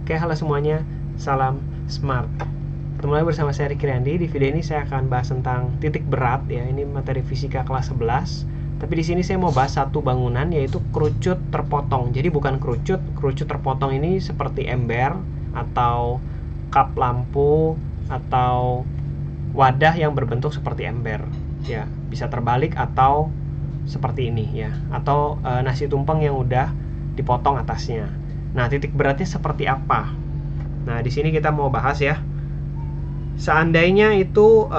Oke, halo semuanya, salam smart. Ketemu lagi bersama saya Riki Randi. Di video ini saya akan bahas tentang titik berat ya. Ini materi fisika kelas 11. Tapi di sini saya mau bahas satu bangunan, yaitu kerucut terpotong. Jadi bukan kerucut terpotong ini seperti ember atau kap lampu atau wadah yang berbentuk seperti ember. Ya, bisa terbalik atau seperti ini ya, atau nasi tumpeng yang udah dipotong atasnya. Nah, titik beratnya seperti apa? Nah, di sini kita mau bahas ya. Seandainya itu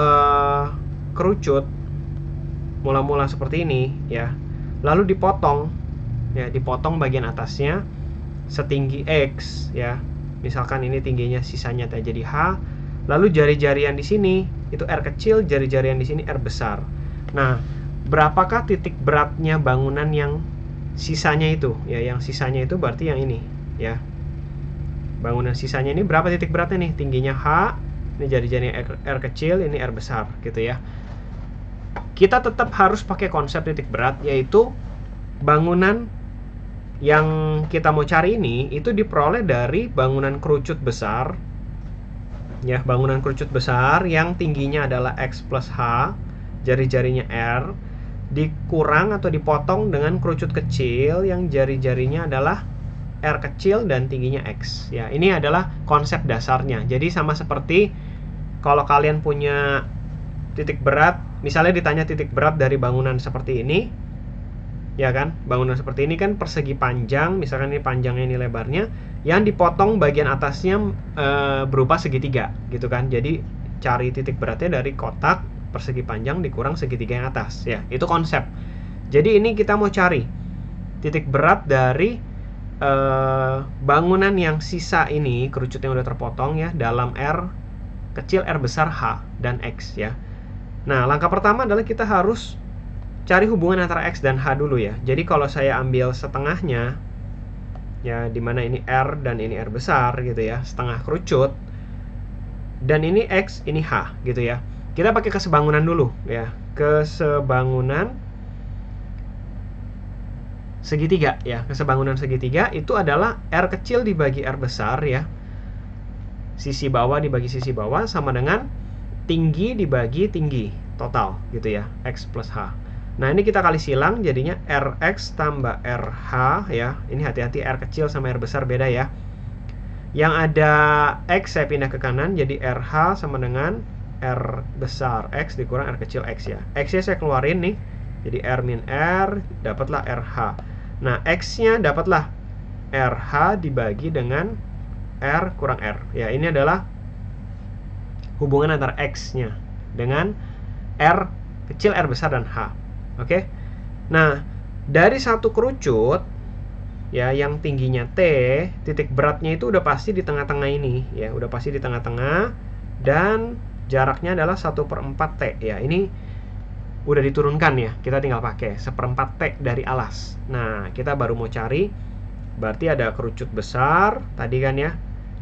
kerucut mula-mula seperti ini ya, lalu dipotong ya, dipotong bagian atasnya setinggi X ya. Misalkan ini tingginya sisanya jadi H, lalu jari-jarian di sini itu R kecil, jari-jarian di sini R besar. Nah, berapakah titik beratnya bangunan yang sisanya itu ya? Yang sisanya itu berarti yang ini ya, bangunan sisanya ini berapa titik beratnya nih? Tingginya H, ini jari-jarinya R kecil, ini R besar gitu ya. Kita tetap harus pakai konsep titik berat, yaitu bangunan yang kita mau cari ini itu diperoleh dari bangunan kerucut besar ya, bangunan kerucut besar yang tingginya adalah X plus H, jari-jarinya R, dikurang atau dipotong dengan kerucut kecil yang jari-jarinya adalah R kecil dan tingginya X ya. Ini adalah konsep dasarnya. Jadi sama seperti kalau kalian punya titik berat, misalnya ditanya titik berat dari bangunan seperti ini ya kan, bangunan seperti ini kan persegi panjang, misalkan ini panjangnya, ini lebarnya, yang dipotong bagian atasnya berupa segitiga gitu kan. Jadi cari titik beratnya dari kotak persegi panjang dikurang segitiga yang atas ya. Itu konsep. Jadi ini kita mau cari titik berat dari bangunan yang sisa ini, kerucut yang udah terpotong ya, dalam R kecil, R besar, H dan X ya. Nah, langkah pertama adalah kita harus cari hubungan antara X dan H dulu ya. Jadi kalau saya ambil setengahnya ya, dimana ini R dan ini R besar gitu ya, setengah kerucut, dan ini X, ini H gitu ya. Kita pakai kesebangunan dulu ya, kesebangunan segitiga ya. Kesebangunan segitiga itu adalah R kecil dibagi R besar ya, sisi bawah dibagi sisi bawah, sama dengan tinggi dibagi tinggi total gitu ya, X plus H. Nah, ini kita kali silang, jadinya RX tambah RH ya. Ini hati-hati, R kecil sama R besar beda ya. Yang ada X saya pindah ke kanan, jadi RH sama dengan R besar X dikurang R kecil X ya. X-nya saya keluarin nih, jadi R min R, dapatlah RH. Nah, X-nya dapatlah RH dibagi dengan R kurang R ya. Ini adalah hubungan antara X-nya dengan R kecil, R besar, dan H. Oke. Nah, dari satu kerucut ya yang tingginya T, titik beratnya itu udah pasti di tengah-tengah ini ya, udah pasti di tengah-tengah, dan jaraknya adalah 1/4 T ya. Ini udah diturunkan ya, kita tinggal pakai 1/4 T dari alas. Nah, kita baru mau cari, berarti ada kerucut besar tadi kan ya,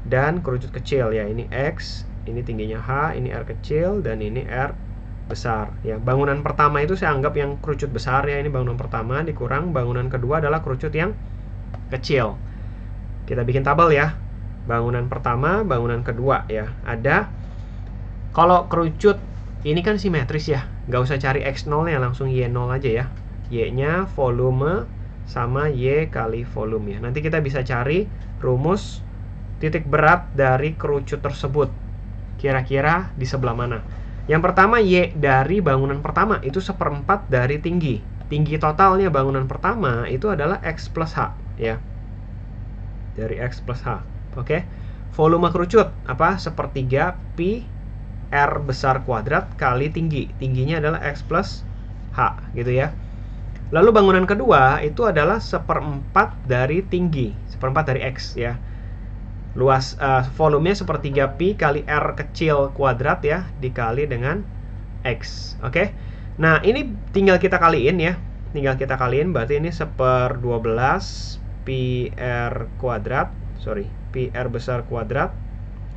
dan kerucut kecil ya. Ini X, ini tingginya H, ini R kecil, dan ini R besar ya. Bangunan pertama itu saya anggap yang kerucut besar ya, ini bangunan pertama, dikurang bangunan kedua adalah kerucut yang kecil. Kita bikin tabel ya, bangunan pertama, bangunan kedua ya. Ada, kalau kerucut ini kan simetris ya, nggak usah cari X0 nya, langsung Y0 aja ya. Y nya volume sama Y kali volume ya. Nanti kita bisa cari rumus titik berat dari kerucut tersebut kira-kira di sebelah mana. Yang pertama, Y dari bangunan pertama itu 1/4 dari tinggi. Tinggi totalnya bangunan pertama itu adalah X plus H ya, dari X plus H. Oke. Volume kerucut apa? 1/3 pi R besar kuadrat kali tinggi. Tingginya adalah X plus H gitu ya. Lalu bangunan kedua itu adalah 1/4 dari tinggi, 1/4 dari X ya. Luas volumenya 1/3 pi kali R kecil kuadrat ya, dikali dengan X. Oke. Nah, ini tinggal kita kaliin ya. Tinggal kita kaliin, berarti ini 1/12 pi R kuadrat, pi R besar kuadrat,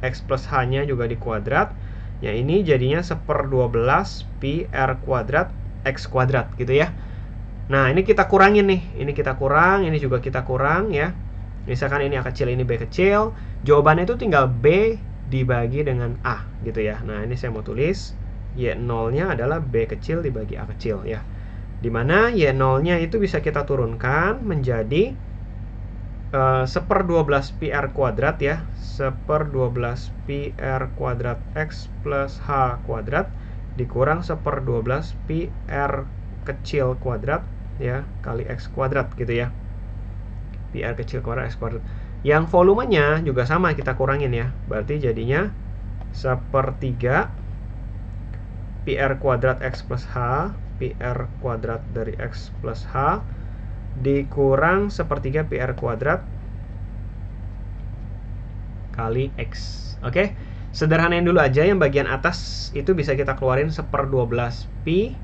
X plus H nya juga di kuadrat ya. Ini jadinya 1/12 pi R kuadrat X kuadrat gitu ya. Nah, ini kita kurangin nih. Ini kita kurang, ini juga kita kurang ya. Misalkan ini A kecil, ini B kecil, jawabannya itu tinggal B dibagi dengan A gitu ya. Nah, ini saya mau tulis Y0-nya adalah B kecil dibagi A kecil ya. Dimana Y0-nya itu bisa kita turunkan menjadi 1/12 pi R kuadrat ya. 1/12 pi R kuadrat X plus H kuadrat dikurang 1/12 pi R kecil kuadrat ya kali X kuadrat gitu ya. Pi R kecil kuadrat X kuadrat. Yang volumenya juga sama kita kurangin ya. Berarti jadinya 1/3 pi R kuadrat X plus H, pi R kuadrat dari X plus H dikurang 1/3 pi R kuadrat kali X. Oke, sederhanain dulu aja. Yang bagian atas itu bisa kita keluarin 1/12 pi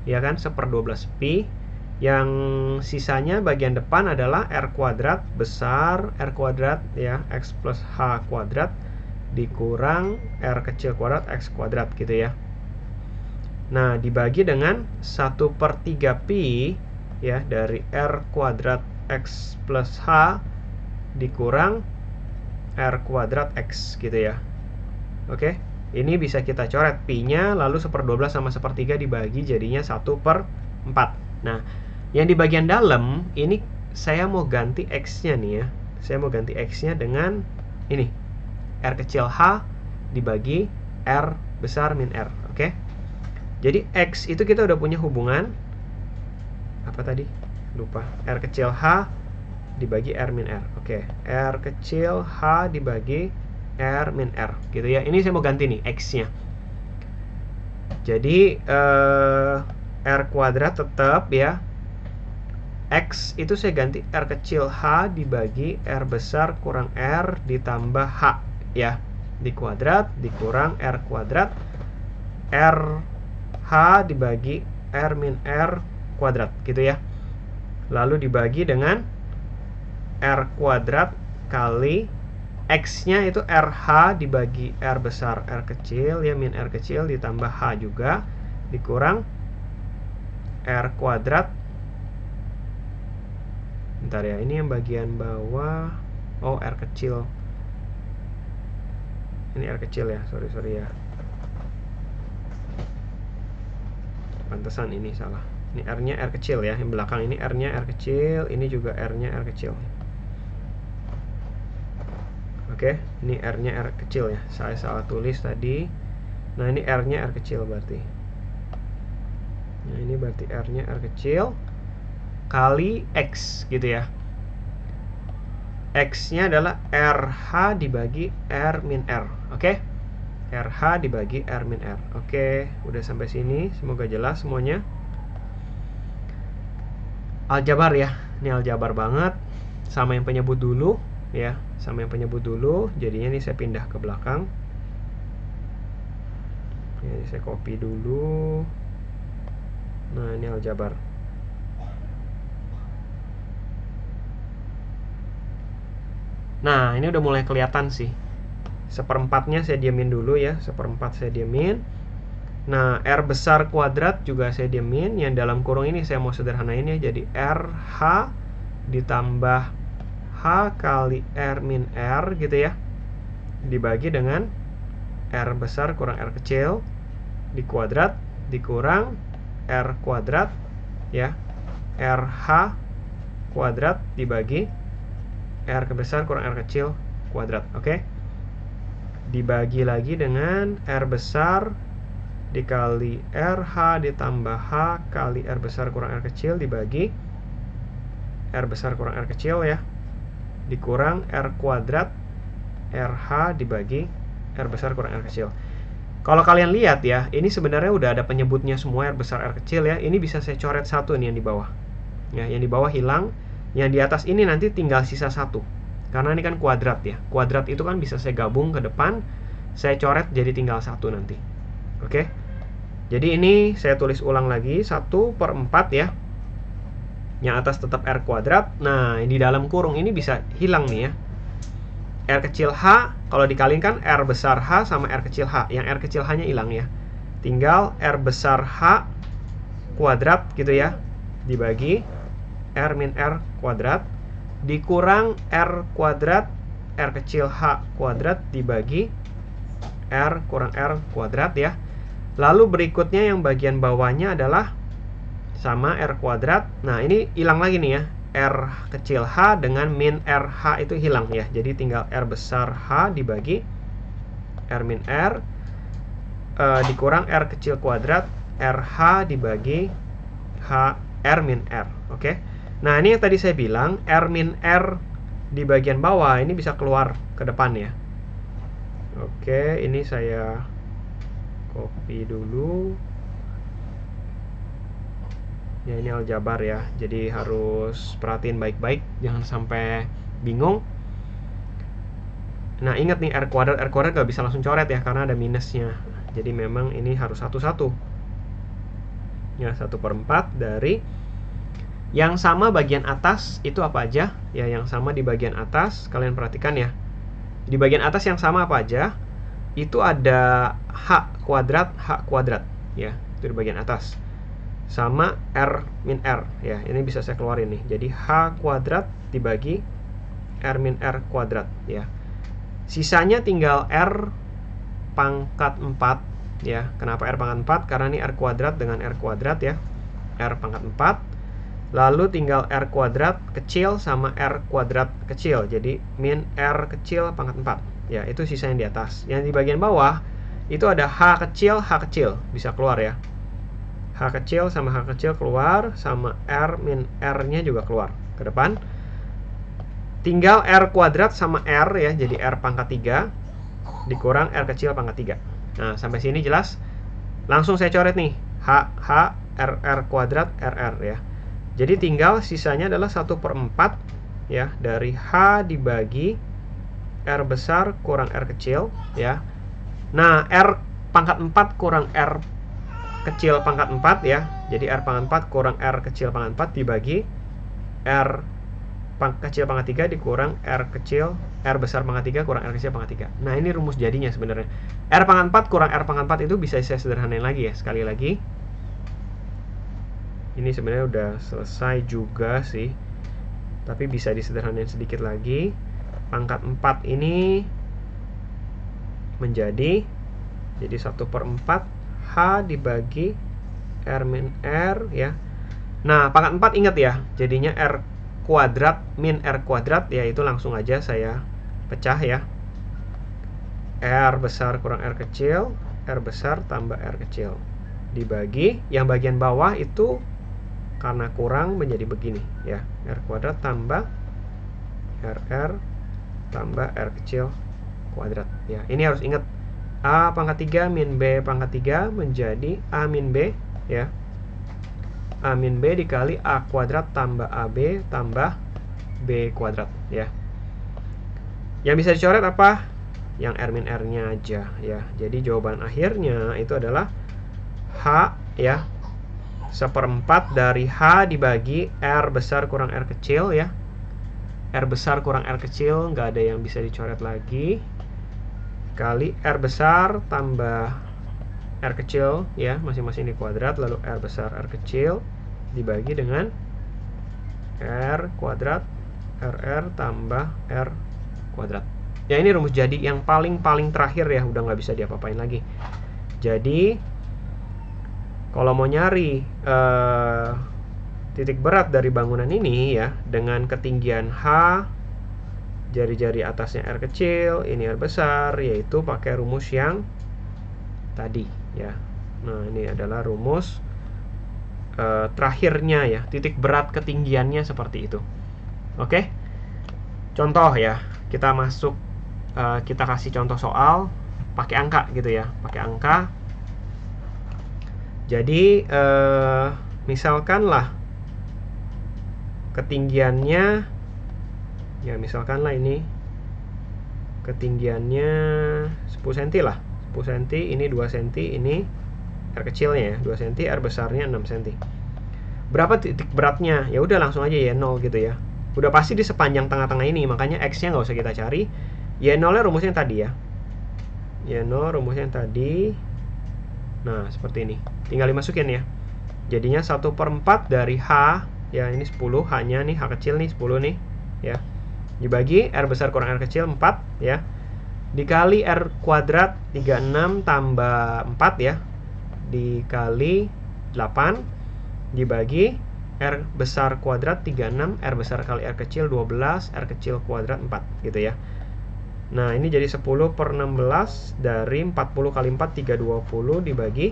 ya kan, 1/12 pi. Yang sisanya bagian depan adalah R kuadrat besar R kuadrat ya X plus H kuadrat dikurang R kecil kuadrat X kuadrat gitu ya. Nah, dibagi dengan 1/3 pi ya dari R kuadrat X plus H dikurang R kuadrat X gitu ya. Oke, ini bisa kita coret pi-nya, lalu 1/12 sama 1/3 dibagi jadinya 1/4. Nah, yang di bagian dalam ini saya mau ganti X-nya nih ya. Saya mau ganti X-nya dengan ini R kecil H dibagi R besar min R. Oke, jadi X itu kita udah punya hubungan apa tadi? Lupa. R kecil H dibagi R min R. Oke, R kecil H dibagi R min R gitu ya. Ini saya mau ganti nih X-nya. Jadi R kuadrat tetap ya. X itu saya ganti R kecil H dibagi R besar kurang R ditambah H ya. Di kuadrat dikurang R kuadrat R H dibagi R min R kuadrat gitu ya. Lalu dibagi dengan R kuadrat kali X-nya itu RH dibagi R besar R kecil ya min R kecil ditambah H juga dikurang R kuadrat. Bentar ya, ini yang bagian bawah. Oh, R kecil. Ini R kecil ya, sorry ya. Pantesan ini salah. Ini R-nya R kecil ya, yang belakang ini R-nya R kecil, ini juga R-nya R kecil. Oke, ini R-nya R kecil ya. Saya salah tulis tadi. Nah, ini R-nya R kecil berarti. Nah, ini berarti R-nya R kecil kali X gitu ya. X-nya adalah RH dibagi R min R. Oke? RH dibagi R min R. Oke, udah sampai sini. Semoga jelas semuanya. Aljabar ya. Ini aljabar banget. Sama yang penyebut dulu ya. Sama yang penyebut dulu. Jadinya ini saya pindah ke belakang. Ini saya copy dulu. Nah, ini aljabar. Nah, ini udah mulai kelihatan sih. 1/4-nya saya diamin dulu ya. 1/4 saya diamin. Nah, R besar kuadrat juga saya diamin. Yang dalam kurung ini saya mau sederhanain ya. Jadi RH ditambah H kali R min R gitu ya. Dibagi dengan R besar kurang R kecil di kuadrat dikurang R kuadrat ya. RH kuadrat dibagi R besar kurang R kecil kuadrat. Oke? Dibagi lagi dengan R besar dikali RH ditambah H kali R besar kurang R kecil dibagi R besar kurang R kecil ya. Dikurang R kuadrat RH dibagi R besar kurang R kecil. Kalau kalian lihat ya, ini sebenarnya udah ada penyebutnya semua R besar R kecil ya. Ini bisa saya coret satu nih yang di bawah. Ya, yang di bawah hilang. Yang di atas ini nanti tinggal sisa satu. Karena ini kan kuadrat ya. Kuadrat itu kan bisa saya gabung ke depan. Saya coret jadi tinggal satu nanti. Oke. Jadi ini saya tulis ulang lagi. 1/4 ya. Yang atas tetap R kuadrat. Nah, di dalam kurung ini bisa hilang nih ya. R kecil H. Kalau dikaliin kan R besar H sama R kecil H. Yang R kecil H-nya hilang ya. Tinggal R besar H kuadrat gitu ya. Dibagi R min R kuadrat dikurang R kuadrat, R kecil H kuadrat dibagi R kurang R kuadrat ya. Lalu berikutnya yang bagian bawahnya adalah sama R kuadrat. Nah ini hilang lagi nih ya, R kecil H dengan min RH itu hilang ya. Jadi tinggal R besar H dibagi R min R dikurang R kecil kuadrat RH dibagi H R min R. Oke. Nah ini yang tadi saya bilang R min R di bagian bawah ini bisa keluar ke depan ya. Oke, ini saya copy dulu. Ya ini aljabar ya, jadi harus perhatiin baik-baik, jangan sampai bingung. Nah ingat nih R kuadrat gak bisa langsung coret ya, karena ada minusnya. Jadi memang ini harus satu-satu. Ya 1/4 dari yang sama bagian atas itu apa aja? Ya yang sama di bagian atas, kalian perhatikan ya. Di bagian atas yang sama apa aja? Itu ada H kuadrat ya, itu di bagian atas. Sama R min R ya, ini bisa saya keluarin nih. Jadi H kuadrat dibagi R min R kuadrat ya. Sisanya tinggal R pangkat 4 ya. Kenapa R pangkat 4? Karena ini R kuadrat dengan R kuadrat ya. R pangkat 4. Lalu tinggal R kuadrat kecil sama R kuadrat kecil. Jadi min R kecil pangkat 4 ya, itu sisanya di atas. Yang di bagian bawah itu ada H kecil bisa keluar ya. H kecil sama H kecil keluar, sama R min R nya juga keluar ke depan. Tinggal R kuadrat sama R ya, jadi R pangkat 3 dikurang R kecil pangkat 3. Nah sampai sini jelas. Langsung saya coret nih H R kuadrat RR ya. Jadi tinggal sisanya adalah 1/4 ya, dari H dibagi R besar kurang R kecil ya. Nah R pangkat 4 kurang R kecil pangkat 4 ya. Jadi R pangkat 4 kurang R kecil pangkat 4 dibagi R kecil pangkat 3 dikurang R besar pangkat 3 kurang R kecil pangkat 3. Nah ini rumus jadinya sebenarnya. R pangkat 4 kurang R pangkat 4 itu bisa saya sederhanain lagi ya. Sekali lagi, ini sebenarnya udah selesai juga sih, tapi bisa disederhanain sedikit lagi. Pangkat 4 ini menjadi 1/4 H dibagi R min R ya. Nah pangkat 4 ingat ya, jadinya R kuadrat min R kuadrat ya, itu langsung aja saya pecah ya. R besar kurang R kecil, R besar tambah R kecil dibagi yang bagian bawah itu karena kurang menjadi begini ya, R kuadrat tambah RR tambah R kecil kuadrat ya. Ini harus ingat, A pangkat 3 min B pangkat 3 menjadi A min B ya. A min B dikali A kuadrat tambah AB tambah B kuadrat ya. Yang bisa dicoret apa? Yang R min R nya aja ya. Jadi jawaban akhirnya itu adalah H ya, 1/4 dari H dibagi R besar kurang R kecil ya. R besar kurang R kecil nggak ada yang bisa dicoret lagi, kali R besar tambah R kecil ya, masing-masing di kuadrat, lalu R besar R kecil dibagi dengan R kuadrat RR tambah R kuadrat ya. Ini rumus jadi yang paling terakhir ya, udah nggak bisa diapa-apain lagi. Jadi kalau mau nyari titik berat dari bangunan ini ya, dengan ketinggian H, jari-jari atasnya R kecil, ini R besar, yaitu pakai rumus yang tadi ya. Nah ini adalah rumus terakhirnya ya, titik berat ketinggiannya seperti itu. Oke, contoh ya, kita masuk, kita kasih contoh soal pakai angka gitu ya, pakai angka. Jadi misalkanlah ketinggiannya ya, misalkanlah ini ketinggiannya 10 cm lah, 10 cm, ini 2 cm, ini R kecilnya ya 2 cm, R besarnya 6 cm. Berapa titik beratnya? Ya udah langsung aja Y0 gitu ya. Udah pasti di sepanjang tengah-tengah ini, makanya X nya nggak usah kita cari. Y0 nya rumusnya yang tadi ya, Y0 rumusnya yang tadi. Nah seperti ini, tinggal dimasukin ya. Jadinya 1/4 dari H ya, ini 10, H nya nih, H kecil nih 10 nih ya. Dibagi R besar kurang R kecil 4 ya. Dikali R kuadrat 36 tambah 4 ya. Dikali 8 dibagi R besar kuadrat 36, R besar kali R kecil 12, R kecil kuadrat 4 gitu ya. Nah ini jadi 10 per 16 dari 40 kali 4 320 dibagi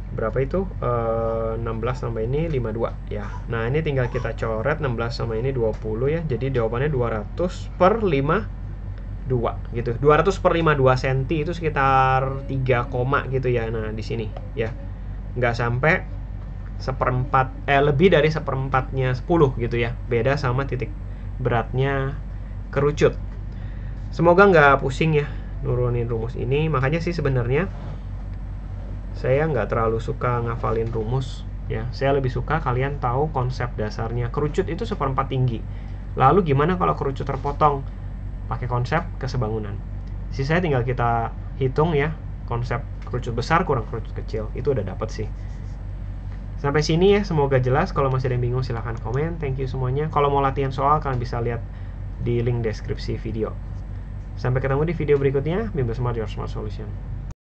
berapa itu? 16 tambah ini 52 ya. Nah ini tinggal kita coret 16 sama ini 20 ya. Jadi jawabannya 200 per 52 gitu. 200 per 52 cm itu sekitar 3 koma gitu ya. Nah di sini ya. Nggak sampai seperempat, lebih dari seperempatnya 10 gitu ya. Beda sama titik beratnya kerucut. Semoga nggak pusing ya nurunin rumus ini. Makanya sih sebenarnya saya nggak terlalu suka ngafalin rumus ya. Saya lebih suka kalian tahu konsep dasarnya. Kerucut itu seperempat tinggi. Lalu gimana kalau kerucut terpotong? Pakai konsep kesebangunan. Sisanya tinggal kita hitung ya. Konsep kerucut besar kurang kerucut kecil. Itu udah dapat sih. Sampai sini ya, semoga jelas. Kalau masih ada yang bingung silahkan komen. Thank you semuanya. Kalau mau latihan soal kalian bisa lihat di link deskripsi video. Sampai ketemu di video berikutnya. Bimbo Smart, Your Smart Solution.